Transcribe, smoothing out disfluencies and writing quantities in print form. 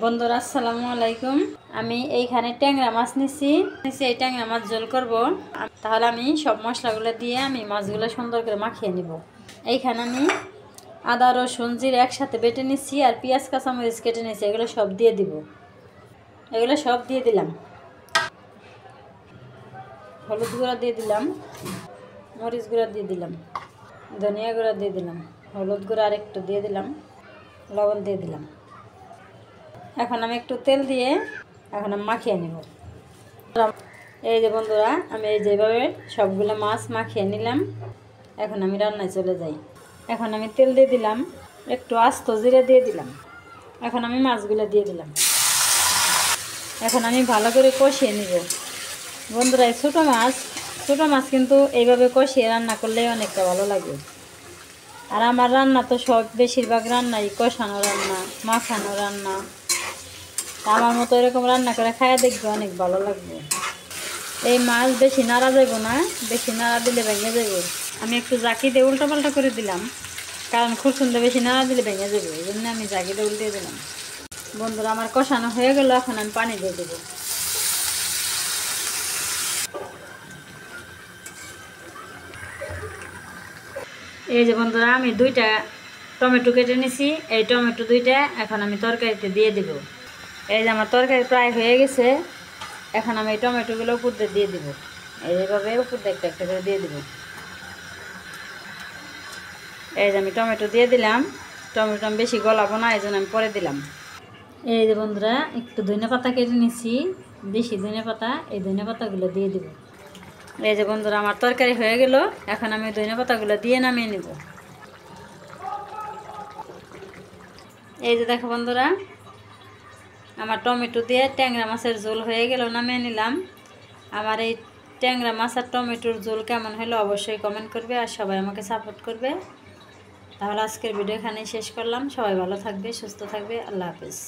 বন্ধুরা আসসালামু আলাইকুম। আমি এইখানে ট্যাংরা মাছ নিছি। এই ট্যাংরা মাছ ঝোল করব। তাহলে আমি সব মশলাগুলো দিয়ে আমি মাছগুলো সুন্দর করে মাখিয়ে নিব। এইখানে আমি আদা রসুন জিরা একসাথে বেটে নিচ্ছি আর পেঁয়াজ কাঁচামরিচ কেটে নিচ্ছি। এগুলো সব দিয়ে দিব। এগুলো সব দিয়ে দিলাম। হলুদ গুঁড়া দিয়ে দিলাম, মরিচ গুঁড়া দিয়ে দিলাম, ধনিয়া গুঁড়া দিয়ে দিলাম, হলুদ গুঁড়া আর একটু দিয়ে দিলাম, লবণ দিয়ে দিলাম। এখন আমি একটু তেল দিয়ে এখন আমি মাখিয়ে নেব। এই যে বন্ধুরা, আমি এই যেভাবে সবগুলো মাছ মাখিয়ে নিলাম। এখন আমি রান্নায় চলে যাই। এখন আমি তেল দিয়ে দিলাম, একটু আস্ত জিরা দিয়ে দিলাম। এখন আমি মাছগুলো দিয়ে দিলাম। এখন আমি ভালো করে কষিয়ে নিব। বন্ধুরা, এই ছোটো মাছ কিন্তু এইভাবে কষিয়ে রান্না করলে অনেকটা ভালো লাগে। আর আমার রান্না তো সব বেশিরভাগ রান্নাই কষানো রান্না, মাখানো রান্না। আমার মতো এরকম রান্না করে খাইয়া দেখবে, অনেক ভালো লাগবে। এই মাছ বেশি নাড়া যাইব না, বেশি নাড়া দিলে ভেঙে যাবে। আমি একটু জাকি দিয়ে উল্টাপাল্টা করে দিলাম, কারণ খুরসুনটা বেশি নাড়া দিলে ভেঙে যাবে। এই জন্য আমি জাকি দিয়ে উল্টে দিলাম। বন্ধুরা, আমার কষানো হয়ে গেল। এখন আমি পানি দিয়ে দেবো। এই যে বন্ধুরা, আমি 2টা টমেটো কেটে নিছি। এই টমেটো 2টা এখন আমি তরকারিতে দিয়ে দেব। এই যে আমার তরকারি প্রায় হয়ে গেছে। এখন আমি এই টমেটোগুলো উপর দিয়ে দিব। এইভাবে উপর দিয়ে একটা একটা করে দিয়ে দেব। এই যে আমি টমেটো দিয়ে দিলাম। টমেটো আমি বেশি গলাবো না, এই জন্য আমি পরে দিলাম। এই যে বন্ধুরা, একটু ধনে পাতা কেটে নিছি, বেশি ধনে পাতা। এই ধনে পাতাগুলো দিয়ে দিব। এই যে বন্ধুরা, আমার তরকারি হয়ে গেল। এখন আমি ধনে পাতাগুলো দিয়ে নামিয়ে নেব। এই যে দেখো বন্ধুরা, আমার টমেটো দিয়ে ট্যাংরা মাছের ঝোল হয়ে গেল, নামিয়ে নিলাম। আমার এই ট্যাংরা মাছ আর টমেটোর ঝোল কেমন হলো অবশ্যই কমেন্ট করবে, আর সবাই আমাকে সাপোর্ট করবে। তাহলে আজকের ভিডিও এখানেই শেষ করলাম। সবাই ভালো থাকবে, সুস্থ থাকবে। আল্লাহ হাফেজ।